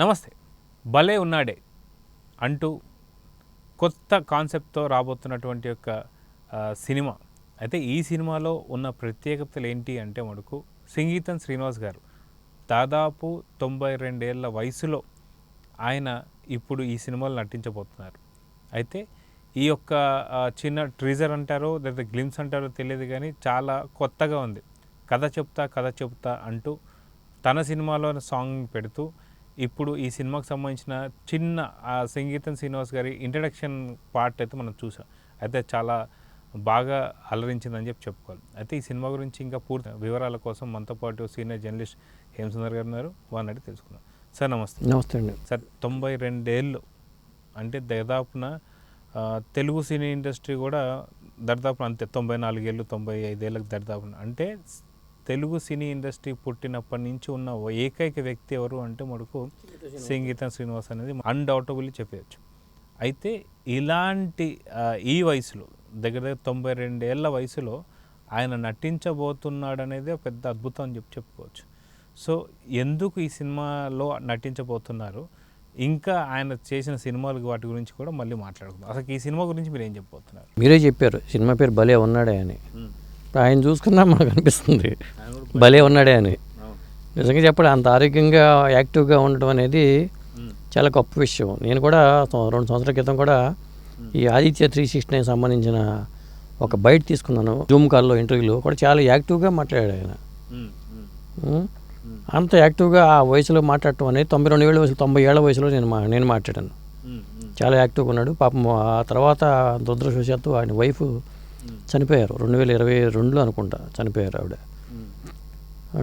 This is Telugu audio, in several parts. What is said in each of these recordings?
నమస్తే. భలే ఉన్నాడే అంటూ కొత్త కాన్సెప్ట్తో రాబోతున్నటువంటి యొక్క సినిమా. అయితే ఈ సినిమాలో ఉన్న ప్రత్యేకతలు ఏంటి అంటే మనకు సంగీతం శ్రీనివాస్ గారు దాదాపు 92 ఏళ్ల వయసులో ఆయన ఇప్పుడు ఈ సినిమాలో నటించబోతున్నారు. అయితే ఈ యొక్క చిన్న ట్రీజర్ అంటారో లేదా గ్లిమ్స్ అంటారో తెలియదు కానీ చాలా కొత్తగా ఉంది. కథ చెప్తా అంటూ తన సినిమాలో సాంగ్ పెడుతూ ఇప్పుడు ఈ సినిమాకి సంబంధించిన చిన్న సంగీతం శ్రీనివాస్ గారి ఇంట్రడక్షన్ పార్ట్ అయితే మనం చూసాం. అయితే చాలా బాగా అలరించిందని చెప్పుకోవాలి. అయితే ఈ సినిమా గురించి ఇంకా పూర్తి వివరాల కోసం మనతో పాటు సీనియర్ జర్నలిస్ట్ హేమసుందర్ గారు ఉన్నారు. వారిని అడిగి తెలుసుకుందాం. సార్ నమస్తే. నమస్తే అండి. సార్ 92 ఏళ్ళు అంటే దాదాపున తెలుగు సినీ ఇండస్ట్రీ కూడా దరిదాపున అంతే 94 ఏళ్ళు 95 ఏళ్ళకి దరిదాపున. అంటే తెలుగు సినీ ఇండస్ట్రీ పుట్టినప్పటి నుంచి ఉన్న ఏకైక వ్యక్తి ఎవరు అంటే మనకు సంగీతం శ్రీనివాస్ అనేది అన్డౌటబుల్లీ చెప్పవచ్చు. అయితే ఇలాంటి ఈ వయసులో దగ్గర 92 ఏళ్ళ వయసులో ఆయన నటించబోతున్నాడు అనేది పెద్ద అద్భుతం అని చెప్పుకోవచ్చు. సో ఎందుకు ఈ సినిమాలో నటించబోతున్నారు, ఇంకా ఆయన చేసిన సినిమాలు వాటి గురించి కూడా మళ్ళీ మాట్లాడుకుందాం. అసలు ఈ సినిమా గురించి మీరు ఏం చెప్పబోతున్నారు? మీరే చెప్పారు సినిమా పేరు భలే ఉన్నాడే అని. ఆయన చూసుకున్నా మనకు అనిపిస్తుంది భలే ఉన్నాడే అని. నిజంగా చెప్పడం అంత ఆరోగ్యంగా యాక్టివ్గా ఉండడం అనేది చాలా గొప్ప విషయం. నేను కూడా 2 సంవత్సరాల క్రితం కూడా ఈ ఆదిత్య 360 సంబంధించిన ఒక బయట తీసుకున్నాను. జూమ్ కాల్లో ఇంటర్వ్యూలో కూడా చాలా యాక్టివ్గా మాట్లాడాడు ఆయన. అంత యాక్టివ్గా ఆ వయసులో మాట్లాడటం అనేది 92 ఏళ్ళ వయసు 90 ఏళ్ల వయసులో నేను మాట్లాడాను. చాలా యాక్టివ్గా ఉన్నాడు. పాపం ఆ తర్వాత దురదృష్టవశాత్తు ఆయన వైఫ్ చనిపోయారు. 2022లో అనుకుంటా చనిపోయారు ఆవిడ.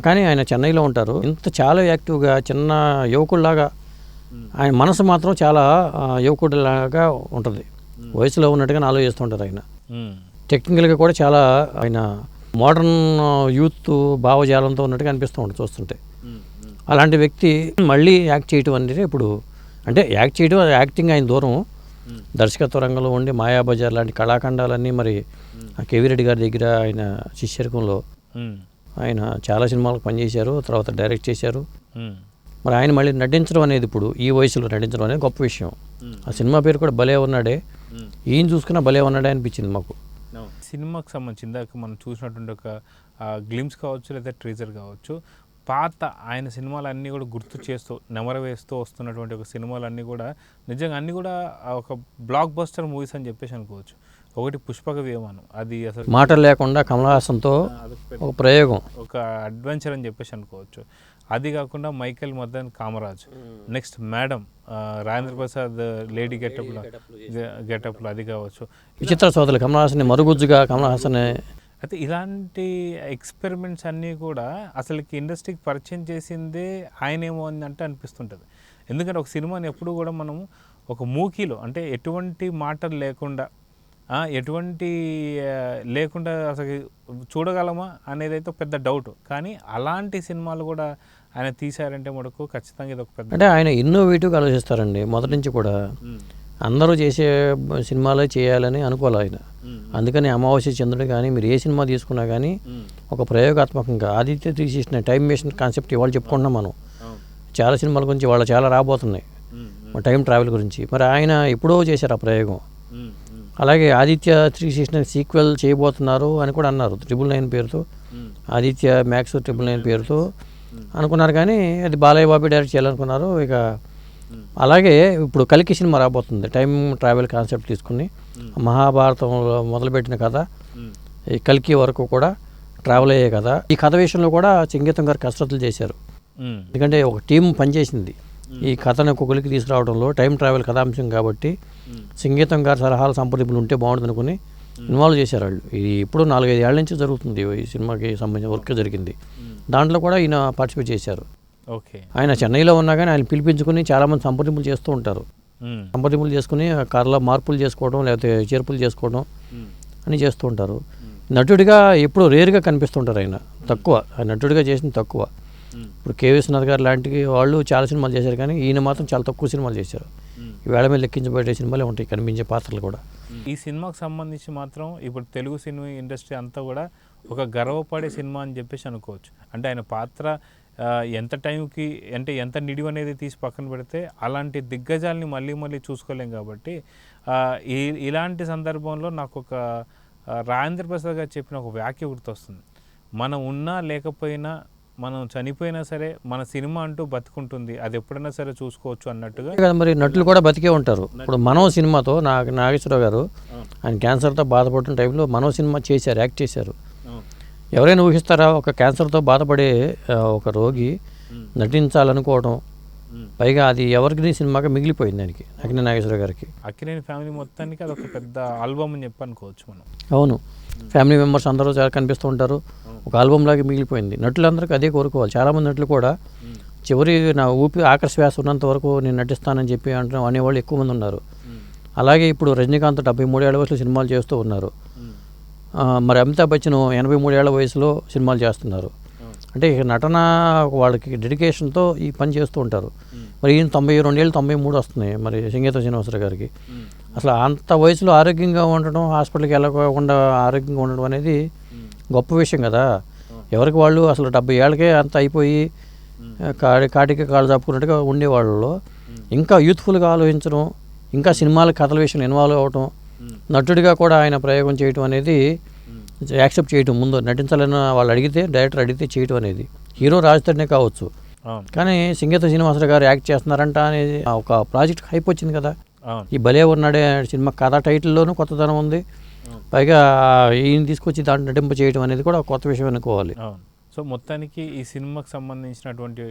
కానీ ఆయన చెన్నైలో ఉంటారు. ఇంత చాలా యాక్టివ్గా చిన్న యువకుడిలాగా ఆయన మనసు మాత్రం చాలా యువకుడిలాగా ఉంటుంది. వయసులో ఉన్నట్టుగా ఆలోచిస్తుంటారు ఆయన. టెక్నికల్గా కూడా చాలా ఆయన మోడర్న్ యూత్ భావజాలంతో ఉన్నట్టుగా అనిపిస్తూ ఉంటుంది చూస్తుంటే. అలాంటి వ్యక్తి మళ్ళీ యాక్ట్ చేయటం అనేది ఇప్పుడు అంటే యాక్ట్ చేయడం యాక్టింగ్ ఆయన దూరం. దర్శకత్వ రంగంలో ఉండి మాయాబజార్ లాంటి కళాఖండాలన్నీ మరి కేవీ రెడ్డి గారి దగ్గర ఆయన శిష్యరికంలో ఆయన చాలా సినిమాలకు పనిచేశారు. తర్వాత డైరెక్ట్ చేశారు. మరి ఆయన మళ్ళీ నటించడం అనేది ఇప్పుడు ఈ వయసులో నటించడం అనేది గొప్ప విషయం. ఆ సినిమా పేరు కూడా భలే ఉన్నాడే. ఈయన చూసుకున్నా భలే ఉన్నాడే అనిపించింది మాకు. సినిమాకి సంబంధించి ఇందాక మనం చూసినటువంటి ఒక గ్లిమ్స్ కావచ్చు లేదా ట్రీజర్ కావచ్చు, పాత ఆయన సినిమాలన్నీ కూడా గుర్తు చేస్తూ నెమరు వేస్తూ వస్తున్నటువంటి ఒక సినిమాలన్నీ కూడా నిజంగా అన్నీ కూడా ఒక బ్లాక్ బస్టర్ మూవీస్ అని చెప్పేసి అనుకోవచ్చు. ఒకటి పుష్పక విమానం, అది అసలు మాటలు లేకుండా కమల్ హాసన్తో ఒక ప్రయోగం, ఒక అడ్వెంచర్ అని చెప్పేసి అనుకోవచ్చు. అది కాకుండా Michael Madan Kamaraj, next madam Rajendra Prasad lady గెటప్లో అది కావచ్చు. విచిత్ర సోదరులు కమల్ హాసన్ మరుగుజ్జుగా కమల్ హాసన్. అయితే ఇలాంటి ఎక్స్పెరిమెంట్స్ అన్నీ కూడా అసలుకి ఇండస్ట్రీకి పరిచయం చేసిందే ఆయనేమో అని అంటే అనిపిస్తుంటుంది. ఎందుకంటే ఒక సినిమాని ఎప్పుడు కూడా మనము ఒక మూకీలో అంటే ఎటువంటి మాటలు లేకుండా లేకుండా అసలు చూడగలమా అనేది అయితే పెద్ద డౌట్. కానీ అలాంటి సినిమాలు కూడా ఆయన తీశారంటే మనకు ఖచ్చితంగా ఇది ఒక పెద్ద అంటే ఆయన ఇన్నోవేటివ్గా ఆలోచిస్తారండి. మొదటి నుంచి కూడా అందరూ చేసే సినిమాలే చేయాలని అనుకోవాలి ఆయన. అందుకని అమావాస్య చంద్రుడు కానీ మీరు ఏ సినిమా తీసుకున్నా కానీ ఒక ప్రయోగాత్మకంగా ఆదిత్య 360 టైం మెషిన్ కాన్సెప్ట్ ఇవాళ చెప్పుకుంటున్నాం మనం. చాలా సినిమాల గురించి వాళ్ళు చాలా రాబోతున్నాయి టైం ట్రావెల్ గురించి. మరి ఆయన ఎప్పుడో చేశారు ఆ ప్రయోగం. అలాగే ఆదిత్య 360 సీక్వెల్ చేయబోతున్నారు అని కూడా అన్నారు. 999 పేరుతో ఆదిత్య మ్యాక్స్ 999 పేరుతో అనుకున్నారు. కానీ అది బాలయ్య బాబు డైరెక్ట్ చేయాలనుకున్నారు. ఇక అలాగే ఇప్పుడు కల్కి సినిమా రాబోతుంది టైం ట్రావెల్ కాన్సెప్ట్ తీసుకుని. మహాభారతంలో మొదలుపెట్టిన కథ ఈ కల్కి వరకు కూడా ట్రావెల్ అయ్యే కథ. ఈ కథ విషయంలో కూడా సంగీతం గారు కసరత్తులు చేశారు. ఎందుకంటే ఒక టీం పనిచేసింది ఈ కథను కొలికి తీసుకురావడంలో. టైం ట్రావెల్ కథాంశం కాబట్టి సంగీతం గారు సలహాలు సంప్రదింపులు ఉంటే బాగుంటుంది అనుకుని ఇన్వాల్వ్ చేశారు వాళ్ళు. ఇది ఇప్పుడు 4-5 ఏళ్ల నుంచి జరుగుతుంది ఈ సినిమాకి సంబంధించిన వర్క్ జరిగింది. దాంట్లో కూడా ఈయన పార్టిసిపేట్ చేశారు. ఆయన చెన్నైలో ఉన్నా కానీ ఆయన పిలిపించుకుని చాలామంది సంప్రదింపులు చేస్తూ ఉంటారు. సంప్రదింపులు చేసుకుని కథలో మార్పులు చేసుకోవడం లేకపోతే చేర్పులు చేసుకోవడం అని చేస్తూ ఉంటారు. నటుడిగా ఎప్పుడు రేరుగా కనిపిస్తుంటారు ఆయన. తక్కువ నటుడిగా చేసింది తక్కువ. ఇప్పుడు కే విశ్వనాథ్ గారు లాంటి వాళ్ళు చాలా సినిమాలు చేశారు కానీ ఈయన మాత్రం చాలా తక్కువ సినిమాలు చేశారు. ఈవేళ మీద లెక్కించబడే సినిమాలే ఉంటాయి కనిపించే పాత్రలు కూడా. ఈ సినిమాకి సంబంధించి మాత్రం ఇప్పుడు తెలుగు సినిమా ఇండస్ట్రీ అంతా కూడా ఒక గర్వపడే సినిమా అని చెప్పేసి అనుకోవచ్చు. అంటే ఆయన పాత్ర ఎంత టైంకి అంటే ఎంత నిడివి అనేది తీసి పక్కన పెడితే అలాంటి దిగ్గజాలని మళ్ళీ మళ్ళీ చూసుకోలేం కాబట్టి ఇలాంటి సందర్భంలో నాకు ఒక రాజేంద్ర ప్రసాద్ గారు చెప్పిన ఒక వ్యాఖ్య గుర్తొస్తుంది. మనం ఉన్నా లేకపోయినా మనం చనిపోయినా సరే మన సినిమా అంటూ బతుకుంటుంది, అది ఎప్పుడైనా సరే చూసుకోవచ్చు అన్నట్టుగా. కదా మరి నటులు కూడా బతికే ఉంటారు. ఇప్పుడు మనో సినిమాతో నాగేశ్వరరావు గారు ఆయన క్యాన్సర్తో బాధపడుతున్న టైంలో మనో సినిమా చేశారు, యాక్ట్ చేశారు. ఎవరైనా ఊహిస్తారా ఒక క్యాన్సర్తో బాధపడే ఒక రోగి నటించాలనుకోవడం, పైగా అది ఎవరికి సినిమాగా మిగిలిపోయింది దానికి అక్కినేని నాగేశ్వరరావు గారికి. అక్కినేని ఫ్యామిలీ మొత్తానికి అది ఒక పెద్ద ఆల్బమ్ అని చెప్పి అనుకోవచ్చు మనం. అవును, ఫ్యామిలీ మెంబర్స్ అందరూ చాలా కనిపిస్తూ ఉంటారు, ఒక ఆల్బమ్ లాగా మిగిలిపోయింది. నటులందరికీ అదే కోరుకోవాలి. చాలామంది నటులు కూడా చివరి నా ఆఖరి శ్వాస ఉన్నంత వరకు నేను నటిస్తానని చెప్పి అనేవాళ్ళు ఎక్కువ మంది ఉన్నారు. అలాగే ఇప్పుడు రజనీకాంత్ 73 ఏళ్ల వయసులో సినిమాలు చేస్తూ ఉన్నారు. మరి అమితాబ్ బచ్చన్ 83 ఏళ్ల వయసులో సినిమాలు చేస్తున్నారు. అంటే నటన వాళ్ళకి డెడికేషన్తో ఈ పని చేస్తూ ఉంటారు. మరి ఈయన 92 ఏళ్ళు 93 వస్తున్నాయి మరి సంగీత శ్రీనివాసరావు గారికి. అసలు అంత వయసులో ఆరోగ్యంగా ఉండడం, హాస్పిటల్కి వెళ్ళకుండా ఆరోగ్యంగా ఉండడం అనేది గొప్ప విషయం కదా. ఎవరికి వాళ్ళు అసలు 70 ఏళ్ళకే అంత అయిపోయి కాటికి కాళ్ళు చాపుకున్నట్టుగా ఉండేవాళ్ళలో ఇంకా యూత్ఫుల్గా ఆలోచించడం, ఇంకా సినిమాల కథల విషయంలో ఇన్వాల్వ్ అవ్వటం, నటుడిగా కూడా ఆయన ప్రయోగం చేయటం అనేది యాక్సెప్ట్ చేయటం, ముందు నటించాలని వాళ్ళు అడిగితే డైరెక్టర్ అడిగితే చేయటం అనేది హీరో రాజధానే కావచ్చు. కానీ సంగీత శ్రీనివాసరావు గారు యాక్ట్ చేస్తున్నారంట అనేది ఒక ప్రాజెక్ట్ హైప్ వచ్చింది కదా. ఈ భలే ఉన్నాడే సినిమా కథ టైటిల్లోనూ కొత్తదనం ఉంది, పైగా ఈయన తీసుకొచ్చి దాంట్లో నటింప చేయడం అనేది కూడా కొత్త విషయం అనుకోవాలి. సో మొత్తానికి ఈ సినిమాకి సంబంధించినటువంటి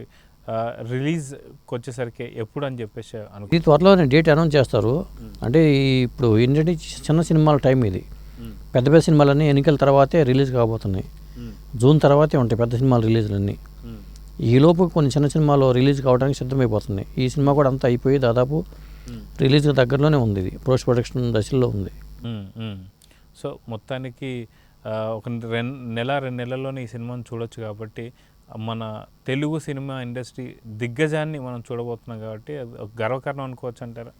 రిలీజ్కి వచ్చేసరికి ఎప్పుడు అని చెప్పేసి ఇది త్వరలోనే డేట్ అనౌన్స్ చేస్తారు. అంటే ఇప్పుడు ఏంటంటే చిన్న సినిమాల టైం ఇది. పెద్ద పెద్ద సినిమాలన్నీ ఎన్నికల తర్వాతే రిలీజ్ కాబోతున్నాయి. జూన్ తర్వాతే ఉంటాయి పెద్ద సినిమాల రిలీజ్లన్నీ. ఈలోపు కొన్ని చిన్న సినిమాలు రిలీజ్ కావడానికి సిద్ధమైపోతున్నాయి. ఈ సినిమా కూడా అంతా అయిపోయి దాదాపు రిలీజ్ దగ్గరలోనే ఉంది, ఇది పోస్ట్ ప్రొడక్షన్ దశలో ఉంది. సో మొత్తానికి ఒక 2 నెలల్లోనే ఈ సినిమాను చూడొచ్చు కాబట్టి మన తెలుగు సినిమా ఇండస్ట్రీ దిగ్గజాన్ని మనం చూడబోతున్నాం కాబట్టి ఒక గర్వకారణం అనుకోవచ్చు అంటారా?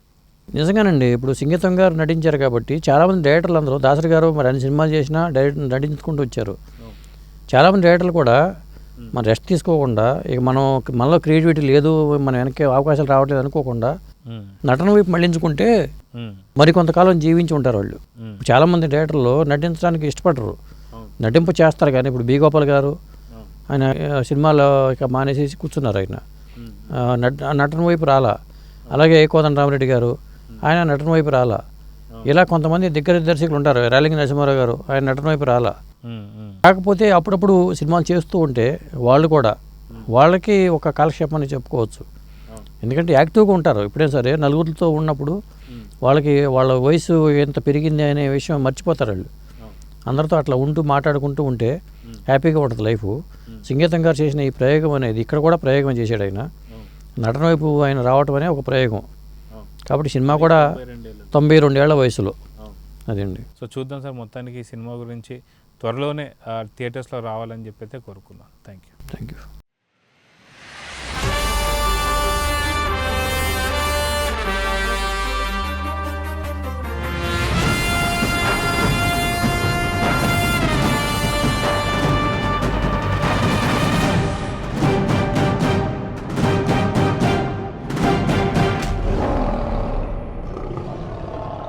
నిజంగానండి. ఇప్పుడు సంగీతం గారు నటించారు కాబట్టి చాలామంది డైరెక్టర్లు అందరూ దాసరి గారు మరి అన్ని సినిమాలు చేసినా నటించుకుంటూ వచ్చారు. చాలామంది డైరెక్టర్లు కూడా మనం రెస్ట్ తీసుకోకుండా ఇక మనలో క్రియేటివిటీ లేదు, మన వెనక్కి అవకాశాలు రావట్లేదు అనుకోకుండా నటన వైపు మళ్ళించుకుంటే మరి కొంతకాలం జీవించి ఉంటారు వాళ్ళు. చాలామంది డైరెక్టర్లు నటించడానికి ఇష్టపడరు, నటింపు చేస్తారు. కానీ ఇప్పుడు బి గోపాల్ గారు ఆయన సినిమాలో ఇక మానేసేసి కూర్చున్నారు. ఆయన నటన వైపు రాలా. అలాగే కోదండరామిరెడ్డి గారు ఆయన నటన వైపు రాలా. ఇలా కొంతమంది దిగ్గజ దర్శకులు ఉంటారు. రేలంగి నరసింహారావు గారు ఆయన నటన వైపు రాలా. కాకపోతే అప్పుడప్పుడు సినిమాలు చేస్తూ ఉంటే వాళ్ళు కూడా వాళ్ళకి ఒక కాలక్షేపం అని చెప్పుకోవచ్చు. ఎందుకంటే యాక్టివ్గా ఉంటారు. ఎప్పుడైనా సరే నలుగురితో ఉన్నప్పుడు వాళ్ళకి వాళ్ళ వయసు ఎంత పెరిగింది అనే విషయం మర్చిపోతారు వాళ్ళు. అందరితో అట్లా మాట్లాడుకుంటూ ఉంటే హ్యాపీగా ఉంటుంది లైఫ్. సంగీతం గారు చేసిన ఈ ప్రయోగం అనేది ఇక్కడ కూడా ప్రయోగం చేశాడు ఆయన. నటన వైపు ఆయన రావటం అనే ఒక ప్రయోగం కాబట్టి సినిమా కూడా 92 ఏళ్ల వయసులో అదండి. సో చూద్దాం సార్, మొత్తానికి ఈ సినిమా గురించి త్వరలోనే థియేటర్స్లో రావాలని చెప్పి అయితే కోరుకున్నాను. Thank you.